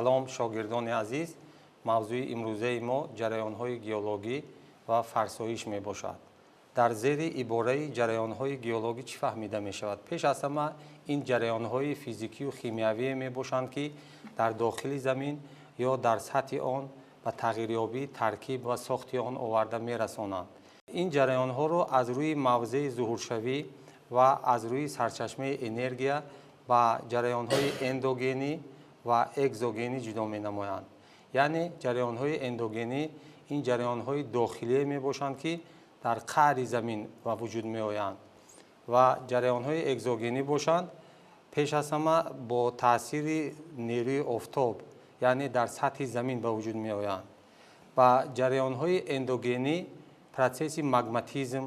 салом шогирдони азиз, мавзӯи имрӯзаи мо ҷараёнҳои геологӣ ва фарсоиш мебошад. дар зери ибораи ҷараёнҳои геологӣ чӣ фаҳмида мешавад? Пеш аз ҳама ин ҷараёнҳои физикию химиявие мебошанд, ки дар дохили замин ё дар сатҳи он ба тағйирёбӣ таркиб ва сохти он оварда мерасонанд. ин ҷараёнҳоро аз рӯи мавзеи зуҳуршавӣ ва аз рӯи сарчашмаи энергия ба ҷараёнҳои эндогенӣ ва экзогенӣ ҷудо менамоянд. яъне ҷараёнҳои эндогенӣ ин ҷараёнҳои дохилие мебошанд, ки дар қаъри замин ба вуҷуд меоянд ва ҷараёнҳои экзогенӣ бошанд, пеш аз ҳама бо таъсири нерӯи офтоб, яъне дар сатҳи замин ба вуҷуд меоянд. ба ҷараёнҳои эндогенӣ протсесси магматизм,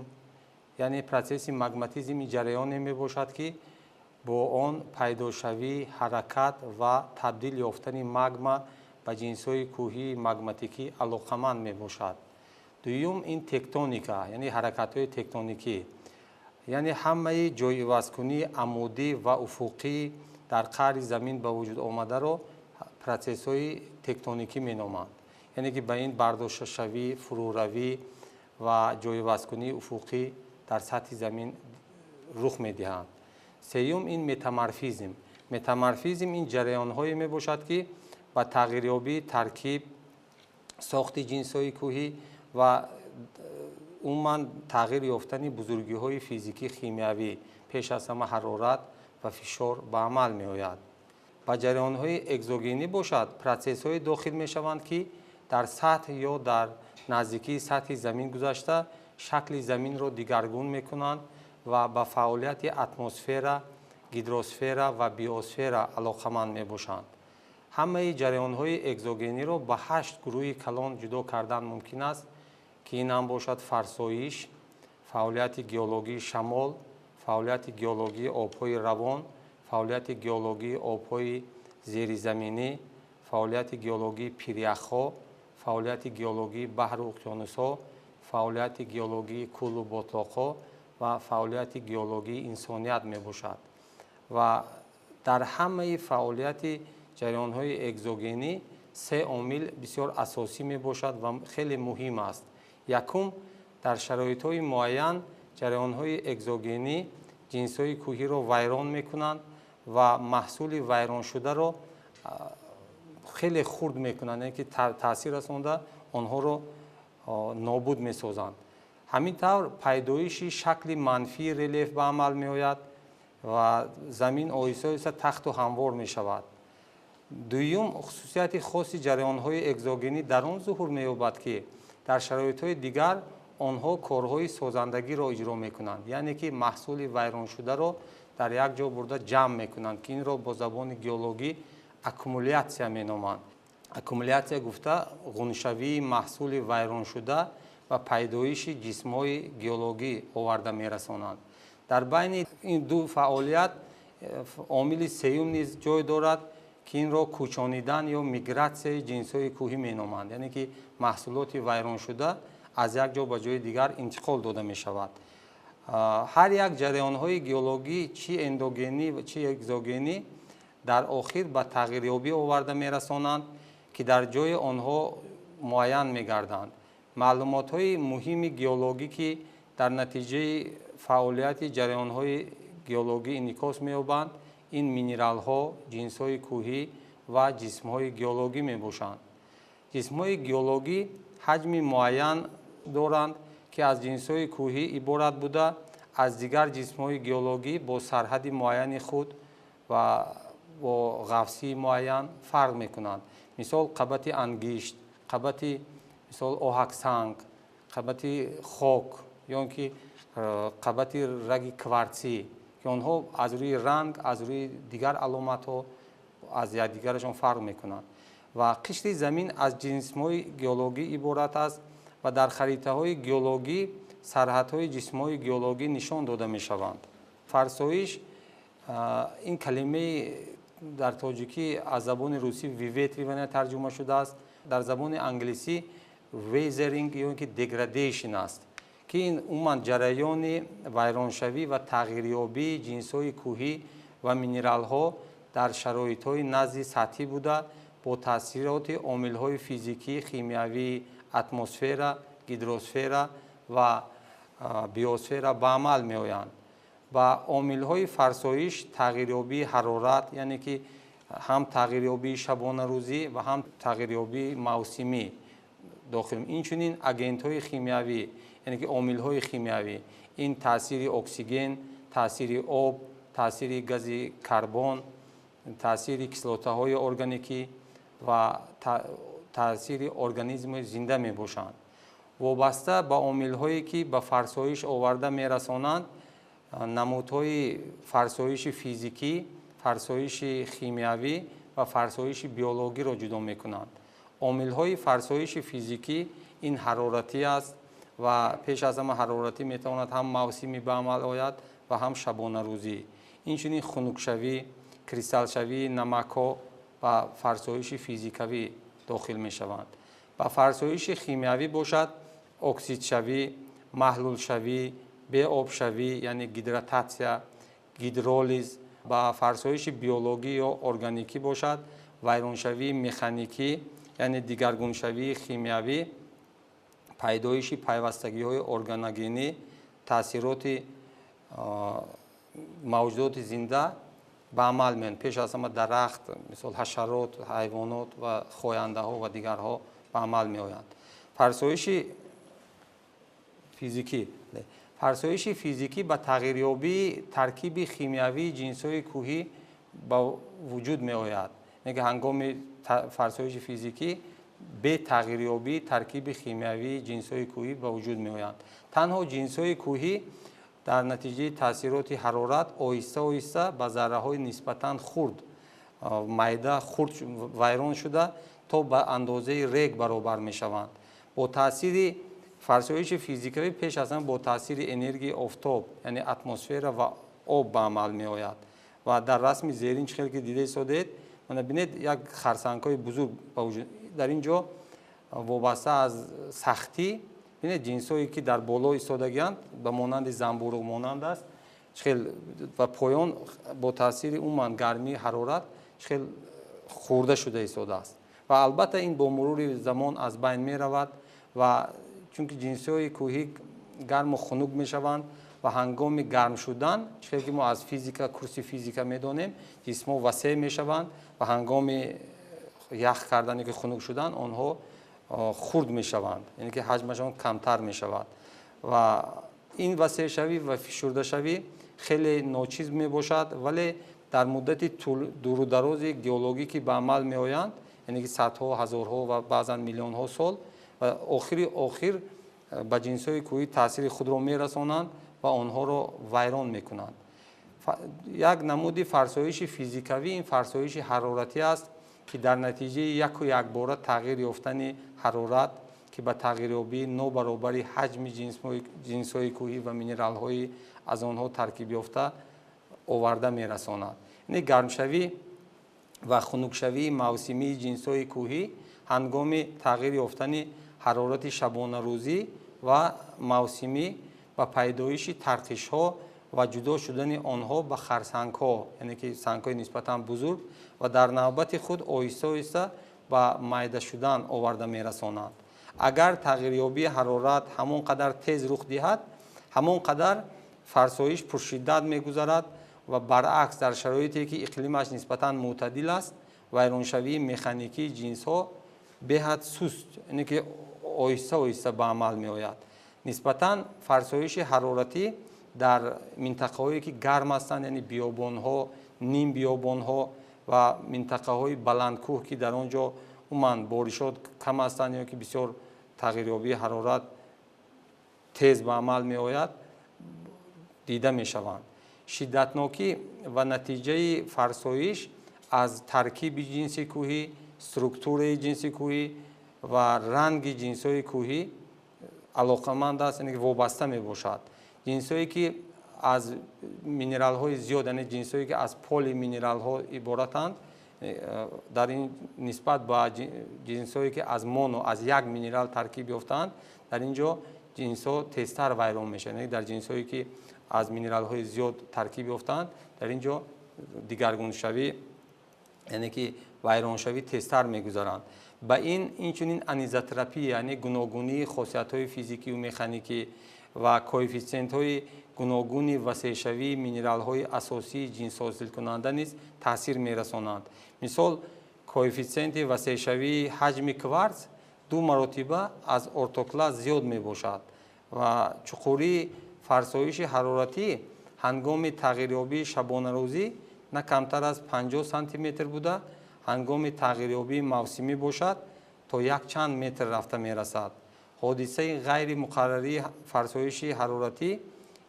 яъне протсесси магматизм ин ҷараёне мебошад, ки бо он пайдошавӣ, ҳаракат ва табдил ёфтани магма ба ҷинсҳои кӯҳии магматикӣ алоқаманд мебошад. дуюм ин тектоника, яъне ҳаракатҳои тектоникӣ, яъне ҳамаи ҷойивазкунии амудӣ ва уфуқӣ дар қаъри замин ба вуҷуд омадаро протсессҳои тектоникӣ меноманд. яъне ки ба ин бардошташавӣ, фуруравӣ ва ҷойивазкунии уфуқӣ дар сатҳи замин рух медиҳанд. сеюм ин метаморфизм. метаморфизм ин ҷараёнҳое мебошад, ки ба тағйирёбии таркиб, сохти ҷинсҳои кӯҳӣ ва умуман тағйир ёфтани бузургиҳои физикӣ химиявӣ, пеш аз ҳама ҳарорат ва фишор ба амал меояд. ба ҷараёнҳои экзогенӣ бошад, протсессҳое дохил мешаванд, ки дар сатҳ ё дар наздикии сатҳи замин гузашта шакли заминро дигаргун мекунанд ва ба фаъолияти атмосфера, гидросфера ва биосфера алоқаманд мебошанд. ҳамаи ҷараёнҳои экзогениро ба 8 гурӯҳи калон ҷудо кардан мумкин аст, ки ин ҳам бошад фарсоиш, фаъолияти геологии шамол, фаъолияти геологии обҳои равон, фаъолияти геологии обҳои зеризаминӣ, фаъолияти геологии пиряхҳо, фаъолияти геологии баҳру уқёнусҳо, фаъолияти геологии кӯлу ботлоқҳо ва фаъолияти геологии инсоният мебошад. ва дар ҳамаи фаъолияти ҷараёнҳои экзогенӣ се омил бисёр асосӣ мебошад ва хеле муҳим аст. якум, дар шароитҳои муайян ҷараёнҳои экзогенӣ ҷинсҳои кӯҳиро вайрон мекунанд ва маҳсули вайроншударо хеле хурд мекунанд, яъне ки таъсир расонда онҳоро нобуд месозанд. ҳамин тавр пайдоиши шакли манфии релеф ба амал меояд ва замин оҳиста оҳиста тахту ҳамвор мешавад. дуюм, хусусияти хоси ҷараёнҳои экзогенӣ дар он зуҳур меёбад, ки дар шароитҳои дигар онҳо корҳои созандагиро иҷро мекунанд, яъне ки маҳсули вайроншударо дар як ҷо бурда ҷамъ мекунанд, ки инро бо забони геологӣ аккумулятсия меноманд. аккумулятсия гуфта ғуншавии маҳсули вайроншуда ва пайдоиши ҷисмҳои геологӣ оварда мерасонанд. дар байни ин ду фаъолият омили сеюм низ ҷой дорад, ки инро кӯчонидан ё мигратсияи ҷинсҳои кӯҳӣ меноманд, яъне ки маҳсулоти вайроншуда аз як ҷо ба ҷои дигар интиқол дода мешавад. ҳар як ҷараёнҳои геологӣ, чӣ эндогенӣ ва чӣ экзогенӣ, дар охир ба тағйирёбӣ оварда мерасонанд, ки дар ҷои онҳо муайян мегарданд. маълумотҳои муҳими геологӣ, ки дар натиҷаи фаъолияти ҷараёнҳои геологӣ инъикос меёбанд, ин минералҳо, ҷинсҳои кӯҳӣ ва ҷисмҳои геологӣ мебошанд. ҷисмҳои геологӣ ҳаҷми муайян доранд, ки аз ҷинсҳои кӯҳӣ иборат буда, аз дигар ҷисмҳои геологӣ бо сарҳади муайяни худ ва бо ғафсии муайян фарқ мекунанд. мисол қабати ангишт, қабати мисол оҳаксанг, қабати хок ё ин ки қабати раги кварсӣ, ки онҳо аз рӯи ранг, аз рӯи дигар аломатҳо аз якдигарашон фарқ мекунанд. ва қишри замин аз ҷисмҳои геологӣ иборат аст ва дар харитаҳои геологӣ сарҳадҳои ҷисмҳои геологӣ нишон дода мешаванд. фарсоиш ин калимаи дар тоҷикӣ аз забони русӣ виветриване тарҷума шудааст, дар забони англисӣ weathering ё ин ки degradation аст, ки ин умуман ҷараёни вайроншавӣ ва тағйирёбии ҷинсҳои кӯҳӣ ва минералҳо дар шароитҳои назди сатҳӣ буда با تاثیرات عامل‌های فیزیکی، خیمیایی، اتمسفر، هیدروسفر و بیوسفر به عمل می‌آیند. و عامل‌های فرسایش تغییریابی حرارت، یعنی که هم تغییریابی شبانه روزی و هم تغییریابی موسمی داخل. این چنین آگنت‌های خیمیایی، یعنی که عامل‌های خیمیایی، این تاثیر اکسیژن، تاثیر آب، تاثیر گاز کربن، تاثیر کیسلوتاهای ارگانیکی و تاثیر ارگانیسم زنده می باشند. وابسته به عامل‌هایی که به فرسایش آورده می‌رسانند، نمودهای فرسایش فیزیکی، فرسایش خیمیایی و فرسایش بیولوژی را جدا می‌کنند. عامل‌های فرسایش فیزیکی این حرارتی است و پیش از همه حرارتی می‌تواند هم موسمی به عمل آید و هم شبانه روزی. این چنین خنک‌شوی، کریستال شوی نمک‌ها و فرسایش فیزیکی داخل می‌شوند. و فرسایش خیمیایی باشد اکسید شوی، محلول شوی، به آب شوی یعنی هیدراتاسیا، هیدرولیز. با فرسایش بیولوژی یا ارگانیکی باشد ویران شوی مکانیکی یعنی دیگرگون شوی خیمیایی، پیدایش پیوستگی‌های ارگانوژنی، تاثیرات موجودات زنده به عمل می‌آیند. پیش از همه درخت، مثل حشرات، حیوانات و خاینده‌ها و دیگرها به عمل می‌آیند. فرسایش فیزیکی، فرسایش فیزیکی به تغییریابی ترکیب خیمیایی جنس‌های کوهی با وجود می‌آید. یعنی هنگام فرسایش فیزیکی به تغییریابی ترکیب خیمیایی جنس‌های کوهی به وجود می‌آیند. تنها جنس‌های کوهی در نتیجه تاثیرات حرارت آهسته آهسته به ذره‌های نسبتاً خرد معده خرد ویران شده تا به اندازه ریگ برابر می‌شوند. با تاثیر فرسایش فیزیکی پیش از آن با تاثیر انرژی آفتاب یعنی اتمسفر و آب به عمل می‌آید و در رسم زیرین چیزی که دیده سودید من ببینید یک خرسنگ‌های بزرگ در اینجا وابسته از سختی ببینید جنسایی که در بالا ایستادگی‌اند به مانند زنبور مانند است خیلی و پایان با تاثیر اون گرمی حرارت خیلی خورده شده ایستاده است و البته این با مرور زمان از بین می‌رود و چون که جنس‌های کوهی گرم و خنک می‌شوند و هنگام گرم شدن چیزی که ما از فیزیکا کورس فیزیکا می‌دانیم جسم‌ها وسیع می‌شوند و هنگام یخ کردن که خنک شدن آنها خرد می‌شوند یعنی که حجمشان کمتر می‌شود و این وسیع شوی و فشرده شوی خیلی ناچیز میباشد ولی در مدت دور و دراز گئولوژیکی به عمل میآیند یعنی که صدها هزارها و بعضا میلیون ها سال و آخر به جنس‌های کوهی تاثیر خود را میرسانند و آنها را ویران میکنند. یک نمود فرسایش فیزیکوی این فرسایش حرارتی است که در نتیجه یک باره تغییر یافتن حرارت که به تغییریابی نابرابری حجم جنس‌های کوهی و مینرال‌های از آنها ترکیب یافته آورده می‌رساند. یعنی گرمشوی و خنکشوی موسمی جنس‌های کوهی هنگام تغییر یافتن حرارت شبانه روزی و موسمی و پیدایش ترقش‌ها و جدا شدن آنها به خرسنگ‌ها یعنی که سنگ‌های نسبتاً بزرگ و در نوبت خود آهسته آهسته به میده شدن آورده می‌رسانند. اگر تغییریابی حرارت همون قدر تیز رخ دهد همون قدر فرسایش پرشدت می‌گذرد و برعکس در شرایطی که اقلیمش نسبتاً معتدل است ویرانشوی مکانیکی جنس‌ها به حد سست یعنی که آهسته آهسته به عمل می‌آید. نسبتاً فرسایش حرارتی در منطقه‌هایی که گرم هستند یعنی بیابان‌ها، نیم بیابان‌ها و منطقه‌های بلندکوه که در آنجا عموماً بارشات کم هستند یا که بسیار تغییریابی حرارت تیز به عمل می‌آید دیده می‌شوند. شدتناکی و نتیجه فرسایش از ترکیب جنس کوهی، استرکتور جنس کوهی و رنگ جنس‌های کوهی علاقمند است یعنی وابسته میباشد. جنس‌هایی که از مینرال‌های زیاد یعنی جنس‌هایی که از پلی مینرال‌ها عبارتند در این نسبت با جنس‌هایی که از مونو از یک مینرال ترکیب یافتند در اینجا جنس‌ها تیزتر ویران میشن یعنی در جنس‌هایی که از مینرال‌های زیاد ترکیب یافتند در اینجا دیگرگون شوی یعنی که вайроншавӣ тезтар мегузаранд. ба инчунин анизотерапия, яъне гуногунии хосиятҳои физикию механикӣ ва коэффициентҳои гуногуни васеъшавии минералҳои асосии ҷинсҳосилкунанда низ таъсир мерасонанд. Мисол, коэффициенти васеъшавии ҳаҷми кварц 2 маротиба аз ортоклас зиёд мебошад ва чуқурии фарсоиши ҳароратӣ ҳангоми тағйирёбии шабонарӯзӣ на камтар аз 50 сантиметр буда, ҳангоми тағйирёбии мавсимӣ бошад то якчанд метр рафта мерасад. ҳодисаи ғайри муқаррарии фарсоиши ҳароратӣ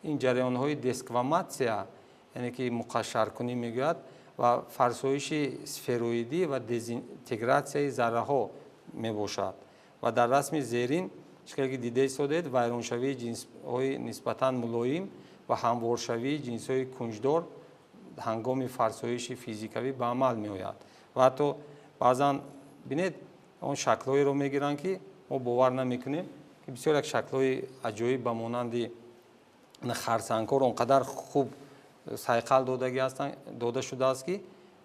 ин ҷараёнҳои дескваматсия, яъне ки муқашшаркунӣ мегӯяд, ва фарсоиши сфероидӣ ва дезинтегратсияи зарраҳо мебошад. ва дар расми зерин шикеле ки дида истодед, вайроншавии ҷинсҳои нисбатан мулоим ва ҳамворшавии ҷинсҳои кунҷдор ҳангоми фарсоиши физикавӣ ба амал меояд. ва ҳатто баъзан бинед он шаклҳоеро мегиранд ки мо бовар намекунем, ки бисёр як шаклҳои аҷоиб ба монанди харсангҳоро он қадар хуб сайқал дода шудааст ки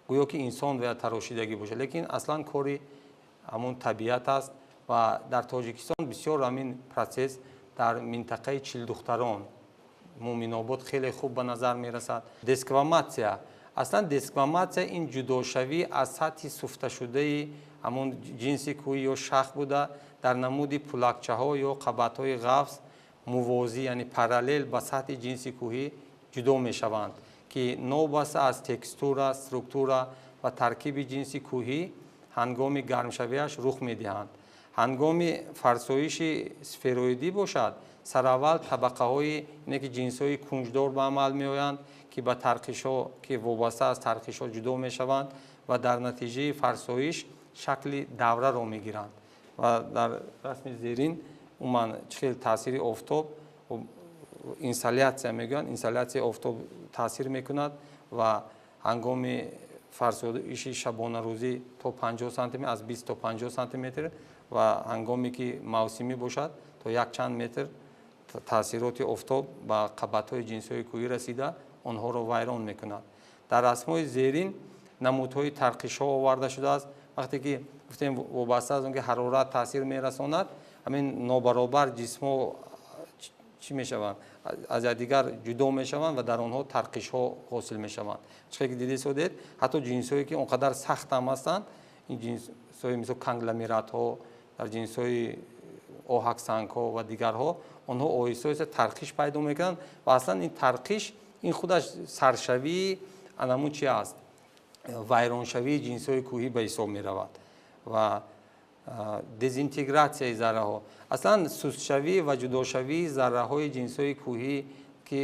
гӯё ки инсон вая тарошидагӣ бошад, лекин аслан кори ҳамун табиат аст. ва дар Тоҷикистон бисёр ҳамин протсесс дар минтақаи Чилдухтарон, Муъминобод хеле хуб ба назар мерасад. Дескваматсия, аслан дескваматсия ин ҷудошавӣ аз сатҳи суфташудаи ҳамун ҷинси кӯҳӣ ё шах буда дар намуди пулакчаҳо ё қабатҳои ғафс мувозӣ, яъне параллел ба сатҳи ҷинси кӯҳӣ ҷудо мешаванд, ки новбаста аз текстура, структура ва таркиби ҷинси кӯҳӣ ҳангоми гармшавиаш рух медиҳанд. ҳангоми фарсоиши сфероидӣ бошад, сараввал табақаҳои ки ҷинсҳои кунҷдор ба амал меоянд, ки ба тарқишҳо ки вобаста аз тарқишҳо ҷудо мешаванд ва дар натиҷаи фарсоиш шакли давраро мегиранд. ва дар расми зерин умуман чихел таъсири офтоб, инсоляция мегӯянд, инсоляцияи офтоб таъсир мекунад ва ҳангоми фарсоиши шабонарӯзӣ то 50 сантиметр, аз 20 то 50 сантиметр ва ҳангоме ки мавсимӣ бошад то якчанд метр таъсироти офтоб ба қабатҳои ҷинсҳои кӯҳӣ расида онҳоро вайрон мекунад. дар расмҳои зерин намудҳои тарқишҳо оварда шудааст. вақте ки гуфтем вобаста аз он ки ҳарорат таъсир мерасонад, ҳамин нобаробар ҷисмҳо чӣ мешаванд, аз якдигар ҷудо мешаванд ва дар онҳо тарқишҳо ҳосил мешаванд. чихеле ки дида истодед, ҳатто ҷинсҳое ки он қадар сахт ҳам ҳастанд, ин ҷинсҳои мисол конгломератҳо, дар ҷинсҳои оҳаксангҳо ва дигарҳо, онҳо оҳиста оҳиста тарқиш пайдо мекунанд ва аслан ин тарқиш ин худаш саршавии анамун чи аст, вайроншавии ҷинсҳои кӯҳӣ ба ҳисоб меравад. ва дезинтегратсияи зарраҳо, аслан сустшавӣ ва ҷудошавии зарраҳои ҷинсҳои кӯҳӣ ки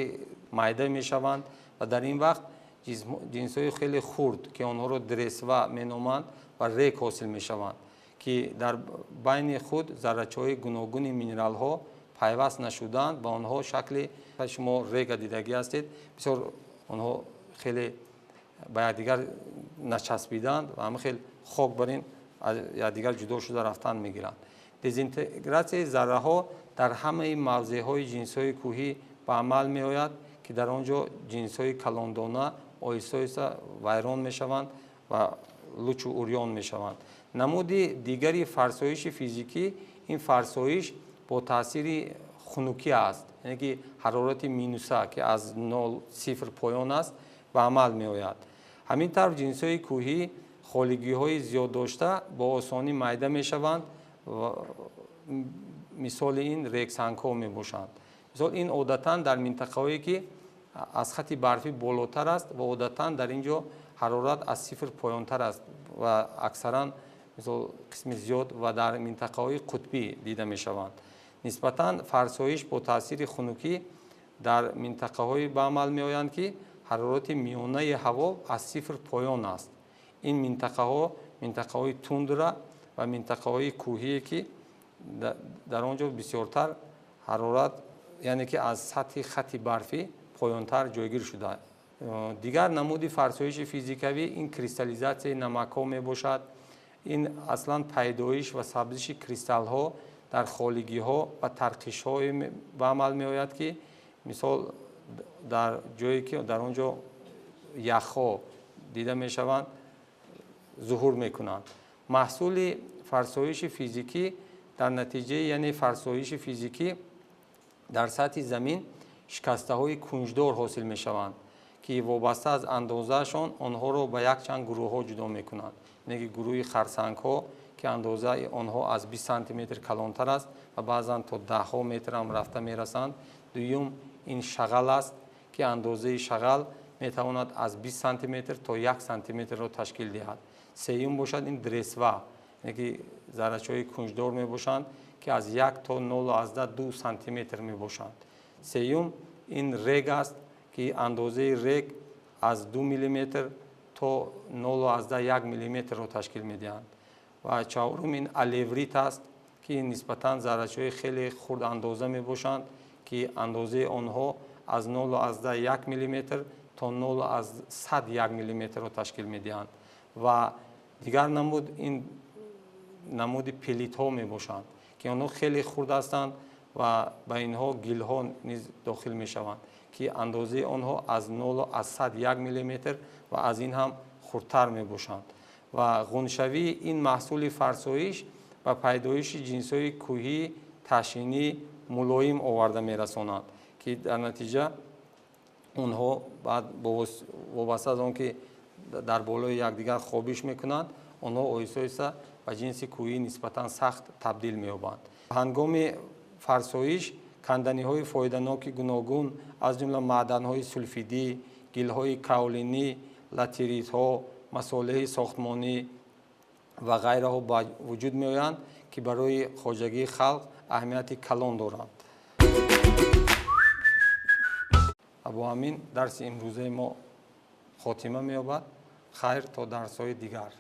майда мешаванд ва дар ин вақт ҷинсҳои хеле хурд, ки онҳоро дресва меноманд ва рек ҳосил мешаванд, ки дар байни худ заррачаҳои гуногуни минералҳо пайваст нашудаанд, ба онҳо шакли шумо рега дидагӣ ҳастед, бисёр онҳо хеле ба якдигар начаспиданд ва ҳама хел хок бар ин аз якдигар ҷудо шуда рафтан мегиранд. Дезинтегратсияи зарраҳо дар ҳамаи мавзеъҳои ҷинсҳои кӯҳӣ ба амал меояд, ки дар он ҷо ҷинсҳои калондона оҳиста оҳиста вайрон мешаванд ва лучу урён мешаванд. намуди дигари фарсоиши физикӣ, ин фарсоиш бо таъсири хунукӣ аст, яъне ки ҳарорати минуса ки аз 0 поён аст ба амал меояд. ҳамин тавр ҷинсҳои кӯҳӣ холигиҳои зиёддошта бо осонӣ майда мешаванд. мисоли ин рексангҳо мебошанд. мисол ин одатан дар минтақаҳое ки аз хати барфӣ болотар аст ва одатан дар ин ҷо ҳарорат аз 0 поёнтар аст ва аксаран мисол қисми зиёд ва дар минтақаҳои қутбӣ дида мешаванд. нисбатан фарсоиш бо таъсири хунукӣ дар минтақаҳое ба амал меоянд ки ҳарорати миёнаи ҳаво аз 0 поён аст. ин минтақаҳо минтақаҳои тундра ва минтақаҳои кӯҳие ки дар он ҷо бисёртар ҳарорат, яъне ки аз сатҳи хати барфӣ поёнтар ҷойгир шуда. дигар намуди фарсоиши физикавӣ ин кристаллизатсияи намакҳо мебошад. ин аслан пайдоиш ва сабзиши кристаллҳо дар холигиҳо ва тарқишҳое ба амал меояд, ки мисол дар ҷое ки дар он ҷо яхҳо дида мешаванд, ظهور میکنند. محصول فرسایش فیزیکی در نتیجه یعنی فرسایش فیزیکی در سطح زمین شکسته های کنجدار حاصل می شوند که وابسته از اندازهشان آنها را به یک چند گروه ها جدا می کنند. یعنی گروه خرسنگ ها که اندازه آنها از 20 سانتی متر کلانتر است و بعضا تا 10 متر هم رفته می رسند. دوم این شغل است که اندازه شغل می تواند از 20 سانتی متر تا 1 سانتی متر را تشکیل دهد. سوم باشد این درسوه، یعنی ذره‌های کنجدار می باشند که از 1 تا 0.2 سانتی متر می باشند. سوم این رگ است که اندازه رگ از 2 میلیمتر تا 0.1 میلیمتر را تشکیل می دهند. و چهارم این الیوریت است که نسبتاً ذره‌های خیلی خرد اندازه می باشند که اندازه آنها از 0.1 میلیمتر تا 0.1 میلیمتر را تشکیل می دهند. و دیگر نمود این نمود پلیت ها می باشند که آنها خیلی خرد هستند و به اینها گیل ها نیز داخل می شوند که اندازه آنها از 0.1 میلیمتر و از این هم خردتر می باشند. و غنشوی این محصول فرسایش و پیدایش جنس های کوهی تشینی ملایم آورده می رسانند که در نتیجه اونها بعد وابسته از آن که در بالای یکدیگر خوابش میکنند آنها آهسته آهسته به جنس کوهی نسبتا سخت تبدیل می‌یابند. هنگام فرسایش کندنی های فایده‌ناک گوناگون از جمله معدن های سولفیدی، گل های کاولینی، لاتریت ها، مصالح ساختمانی و غیره ها به وجود می‌آیند که برای خواجگی خلق اهمیت کلان دارند. با همین درس امروزه ما خاتمه می‌یابد. خیر تا درس‌های دیگر.